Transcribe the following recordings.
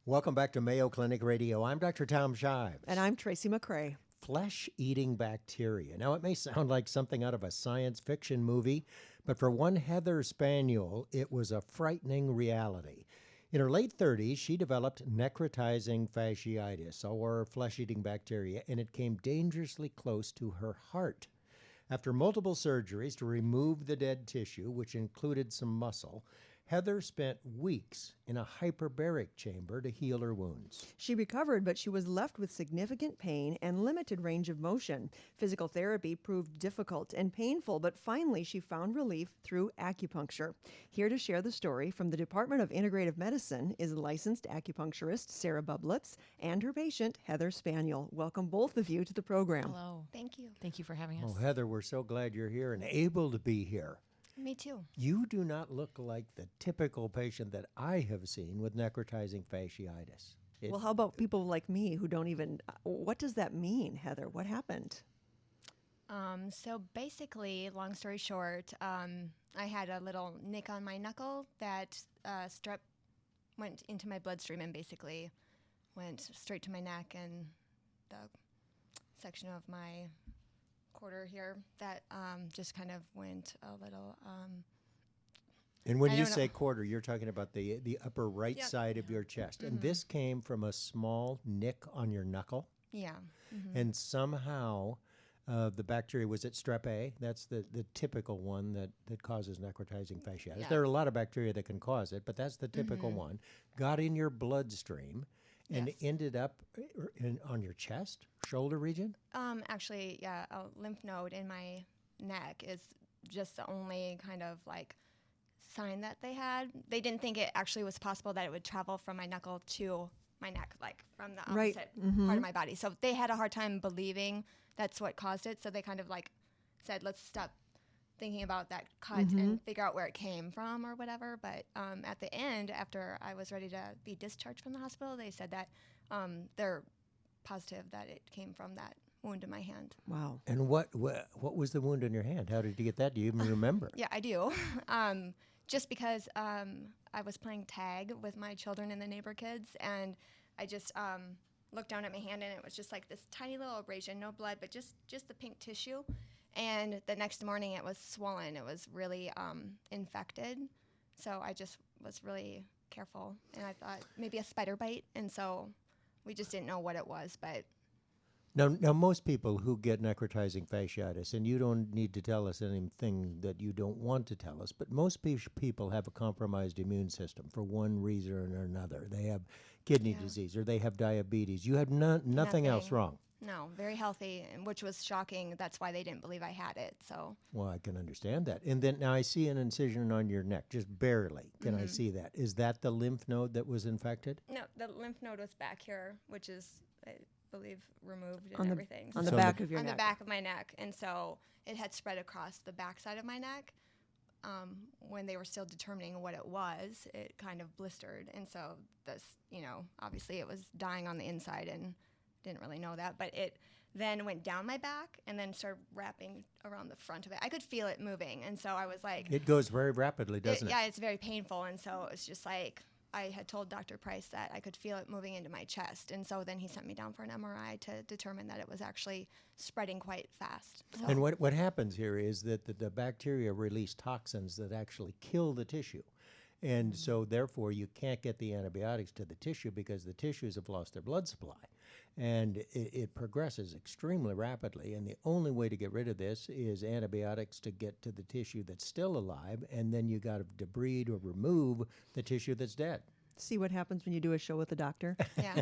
Welcome back to Mayo Clinic Radio. I'm Dr. Tom Shives. And I'm Tracy McCrae. Flesh-eating bacteria. Now, it may sound like something out of a science fiction movie, but for one Heather Spaniel, it was a frightening reality. In her late 30s, she developed necrotizing fasciitis, or flesh-eating bacteria, and it came dangerously close to her heart. After multiple surgeries to remove the dead tissue, which included some muscle, Heather spent weeks in a hyperbaric chamber to heal her wounds. She recovered, but she was left with significant pain and limited range of motion. Physical therapy proved difficult and painful, but finally she found relief through acupuncture. Here to share the story from the Department of Integrative Medicine is licensed acupuncturist Sarah Bublitz and her patient, Heather Spaniel. Welcome both of you to the program. Hello. Thank you. Thank you for having us. Oh, Heather, we're so glad you're here and able to be here. Me too. You do not look like the typical patient that I have seen with necrotizing fasciitis. Well, how about people like me who don't even... What does that mean, Heather? What happened? So basically, long story short, I had a little nick on my knuckle that strep went into my bloodstream and basically went straight to my neck and the section of my quarter here that just kind of went a little... And when you say quarter, you're talking about the upper right side of your chest. And this came from a small nick on your knuckle? Yeah. Mm-hmm. And somehow the bacteria, was it strep A? That's the typical one that causes necrotizing fasciitis. Yeah. There are a lot of bacteria that can cause it, but that's the typical one. Got in your bloodstream and ended up on your chest, shoulder region? Actually, yeah, a lymph node in my neck is just the only kind of like sign that they had. They didn't think it actually was possible that it would travel from my knuckle to my neck, like from the opposite part of my body. So they had a hard time believing that's what caused it. So they kind of like said, let's stop thinking about that cut and figure out where it came from or whatever. But at the end, after I was ready to be discharged from the hospital, they said that they're positive that it came from that wound in my hand. Wow. And what was the wound in your hand? How did you get that? Do you even remember? Yeah, I do. Just because I was playing tag with my children and the neighbor kids, and I just looked down at my hand, and it was just like this tiny little abrasion, no blood, but just the pink tissue. And the next morning, it was swollen. It was really infected. So I just was really careful, and I thought maybe a spider bite, and so we just didn't know what it was, but... Now, most people who get necrotizing fasciitis, and you don't need to tell us anything that you don't want to tell us, but most people have a compromised immune system for one reason or another. They have kidney disease or they have diabetes. You have nothing else wrong. No, very healthy, which was shocking. That's why they didn't believe I had it. So. Well, I can understand that. And then now I see an incision on your neck, just barely. Can I see that? Is that the lymph node that was infected? No, the lymph node was back here, which is... I believe removed and everything. On the back of your neck. neck. On the back of my neck. And so it had spread across the back side of my neck. When they were still determining what it was, it kind of blistered. And so this, obviously it was dying on the inside and didn't really know that. But it then went down my back and then started wrapping around the front of it. I could feel it moving. And so I was like... It goes very rapidly, doesn't it? Yeah, it's very painful. And so it's just like... I had told Dr. Price that I could feel it moving into my chest. And so then he sent me down for an MRI to determine that it was actually spreading quite fast. So. And what happens here is that the bacteria release toxins that actually kill the tissue. And so, therefore, you can't get the antibiotics to the tissue because the tissues have lost their blood supply. And it progresses extremely rapidly. And the only way to get rid of this is antibiotics to get to the tissue that's still alive. And then you got to debride or remove the tissue that's dead. See what happens when you do a show with the doctor? Yeah.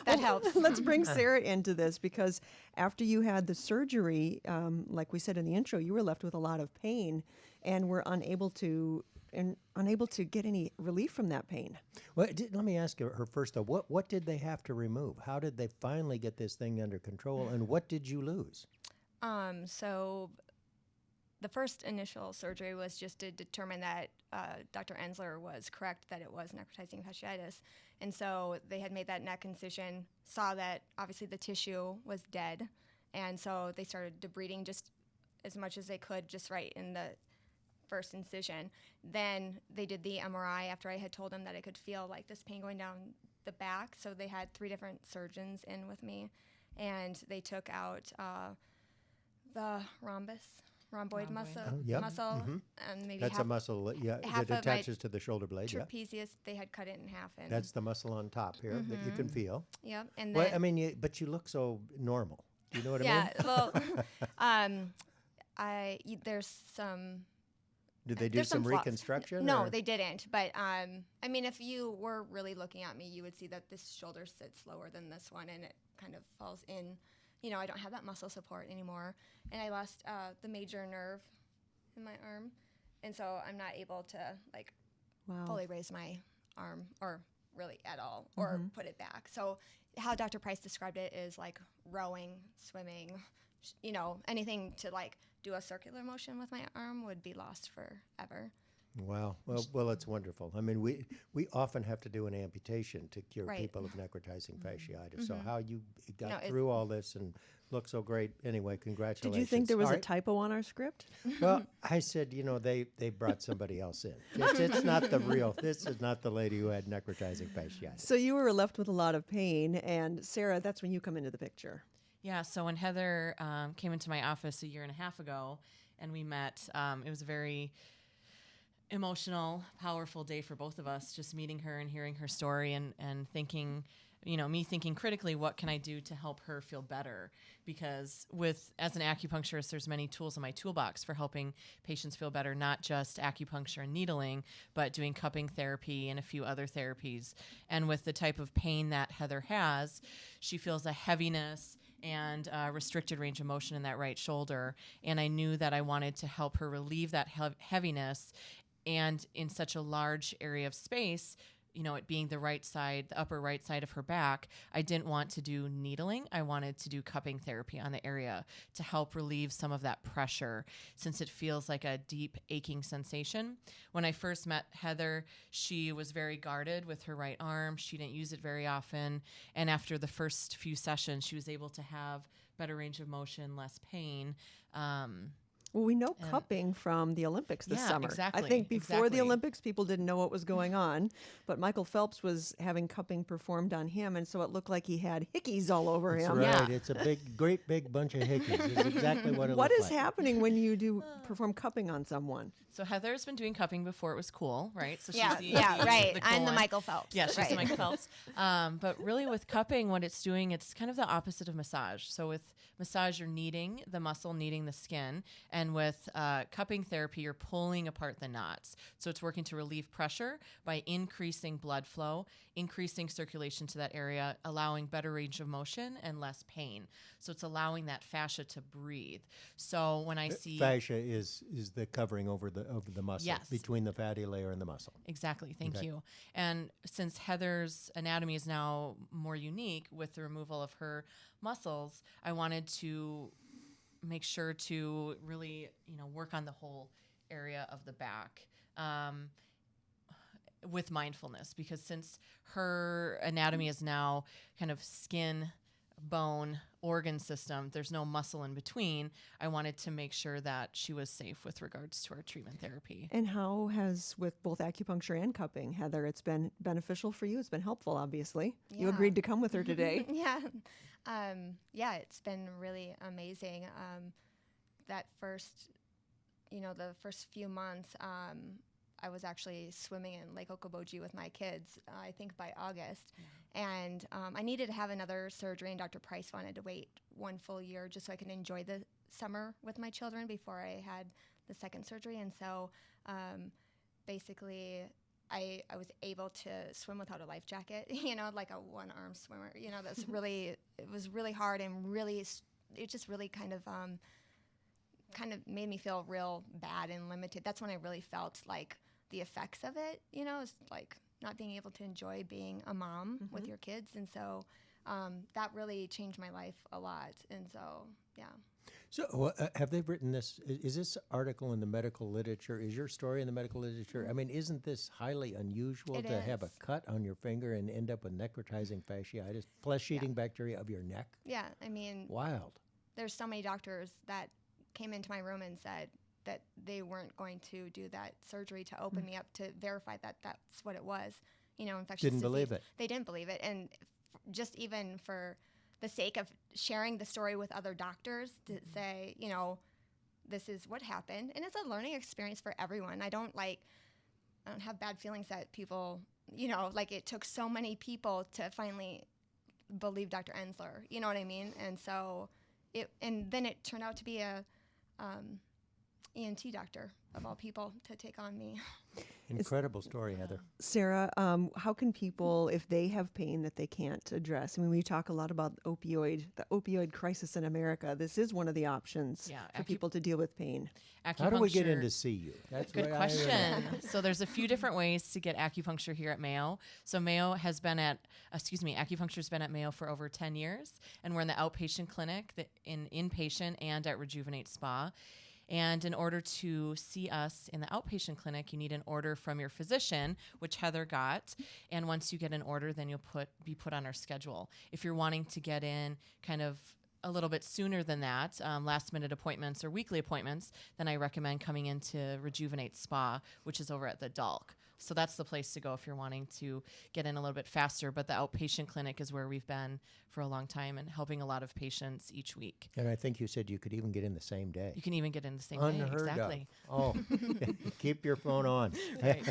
That helps. Let's bring Sarah into this because after you had the surgery, like we said in the intro, you were left with a lot of pain and were unable to get any relief from that pain. Well, let me ask her first, though. What did they have to remove? How did they finally get this thing under control, and what did you lose? So the first initial surgery was just to determine that Dr. Ensler was correct that it was necrotizing fasciitis. And so they had made that neck incision, saw that obviously the tissue was dead, and so they started debriding just as much as they could, just right in the first incision. Then they did the MRI after I had told them that I could feel like this pain going down the back. So they had 3 different surgeons in with me, and they took out the rhomboid muscle, Oh, yep. and maybe That's half, a muscle half that of my attaches to the shoulder blade. Yeah. trapezius. They had cut it in half. And That's the muscle on top here that you can feel. Yep. And Well, then, I mean, but you look so normal. Do you know what I yeah, mean? well, there's some. Did they do There's some flaws. reconstruction? No, or? they didn't. But I mean, if you were really looking at me, you would see that this shoulder sits lower than this one, and it kind of falls in. You know, I don't have that muscle support anymore, and I lost the major nerve in my arm, and so I'm not able to like fully raise my arm, or really at all, or put it back. So how Dr. Price described it is like rowing, swimming, you know, anything to like do a circular motion with my arm would be lost forever. Wow. Well, it's wonderful. I mean, we often have to do an amputation to cure Right. people of necrotizing fasciitis. So how you got No, through all this and look so great. Anyway, congratulations. Did you think there was All a right. typo on our script? Well, I said, they brought somebody else in. It's not the real. This is not the lady who had necrotizing fasciitis. So you were left with a lot of pain, and Sarah, that's when you come into the picture. Yeah, so when Heather came into my office a year and a half ago and we met, it was a very emotional, powerful day for both of us, just meeting her and hearing her story and thinking, me thinking critically, what can I do to help her feel better? Because as an acupuncturist, there's many tools in my toolbox for helping patients feel better, not just acupuncture and needling, but doing cupping therapy and a few other therapies. And with the type of pain that Heather has, she feels a heaviness and restricted range of motion in that right shoulder. And I knew that I wanted to help her relieve that heaviness. And in such a large area of space, it being the right side, the upper right side of her back, I didn't want to do needling. I wanted to do cupping therapy on the area to help relieve some of that pressure, since it feels like a deep aching sensation. When I first met Heather, she was very guarded with her right arm. She didn't use it very often. And after the first few sessions, she was able to have better range of motion, less pain. Well, we know cupping from the Olympics this Yeah, summer. exactly, I think before the exactly. Olympics, people didn't know what was going on, but Michael Phelps was having cupping performed on him, and so it looked like he had hickeys all over That's him. right. Yeah. It's a great big bunch of hickeys. It's exactly what it What looked is like. happening when you do perform cupping on someone? So Heather's been doing cupping before it was cool, right? So Yeah, she's right. the I'm cool the one. Michael Phelps. Yeah, she's right. the Michael Phelps. But really with cupping, what it's doing, it's kind of the opposite of massage. So with massage, you're kneading the muscle, kneading the skin. And with cupping therapy, you're pulling apart the knots. So it's working to relieve pressure by increasing blood flow, increasing circulation to that area, allowing better range of motion and less pain. So it's allowing that fascia to breathe. So when I see... Fascia is the covering over the muscle, Yes. between the fatty layer and the muscle. Exactly. Thank Okay. you. And since Heather's anatomy is now more unique with the removal of her muscles, I wanted to make sure to really, work on the whole area of the back with mindfulness, because since her anatomy is now kind of skin, bone, organ system, there's no muscle in between. I wanted to make sure that she was safe with regards to our treatment therapy. And how has, with both acupuncture and cupping, Heather, it's been beneficial for you? It's been helpful, obviously. You Yeah. agreed to come with her today. Yeah, it's been really amazing. That first, the first few months, I was actually swimming in Lake Okoboji with my kids, I think by August. And I needed to have another surgery, and Dr. Price wanted to wait 1 full year just so I could enjoy the summer with my children before I had the second surgery. And so basically I was able to swim without a life jacket, like a one-arm swimmer. That's really, it was really hard, and really, it just really kind of made me feel real bad and limited. That's when I really felt like the effects of it, is like not being able to enjoy being a mom with your kids. And so that really changed my life a lot. And so, yeah. So have they written this? Is this article in the medical literature? Is your story in the medical literature? I mean, isn't this highly unusual It to have a is. cut on your finger and end up with necrotizing fasciitis, flesh-eating bacteria of your neck? Yeah, I mean, Wild. there's so many doctors that came into my room and said, that they weren't going to do that surgery to open me up to verify that that's what it was, infectious Didn't disease. believe it. They didn't believe it. And just even for the sake of sharing the story with other doctors to say, this is what happened. And it's a learning experience for everyone. I don't have bad feelings that people, it took so many people to finally believe Dr. Ensler, you know what I mean? And so and then it turned out to be a ENT doctor of all people to take on me. Incredible story, Heather. Sarah, how can people, if they have pain that they can't address? I mean, we talk a lot about the opioid crisis in America. This is one of the options for people to deal with pain. How do we get in to see you? That's Good question. So there's a few different ways to get acupuncture here at Mayo. So acupuncture's been at Mayo for over 10 years, and we're in the outpatient clinic, inpatient, and at Rejuvenate Spa. And in order to see us in the outpatient clinic, you need an order from your physician, which Heather got. And once you get an order, then you'll be put on our schedule. If you're wanting to get in kind of a little bit sooner than that, last minute appointments or weekly appointments, then I recommend coming into Rejuvenate Spa, which is over at the Dalk. So that's the place to go if you're wanting to get in a little bit faster. But the outpatient clinic is where we've been for a long time and helping a lot of patients each week. And I think you said you could even get in the same day. You can even get in the same Unheard day. Exactly. Of. Oh, keep your phone on. Right.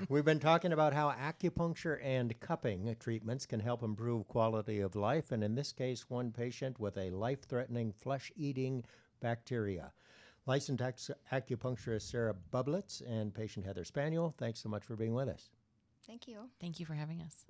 We've been talking about how acupuncture and cupping treatments can help improve quality of life. And in this case, one patient with a life-threatening flesh-eating bacteria. Licensed acupuncturist Sarah Bublitz and patient Heather Spaniel, thanks so much for being with us. Thank you. Thank you for having us.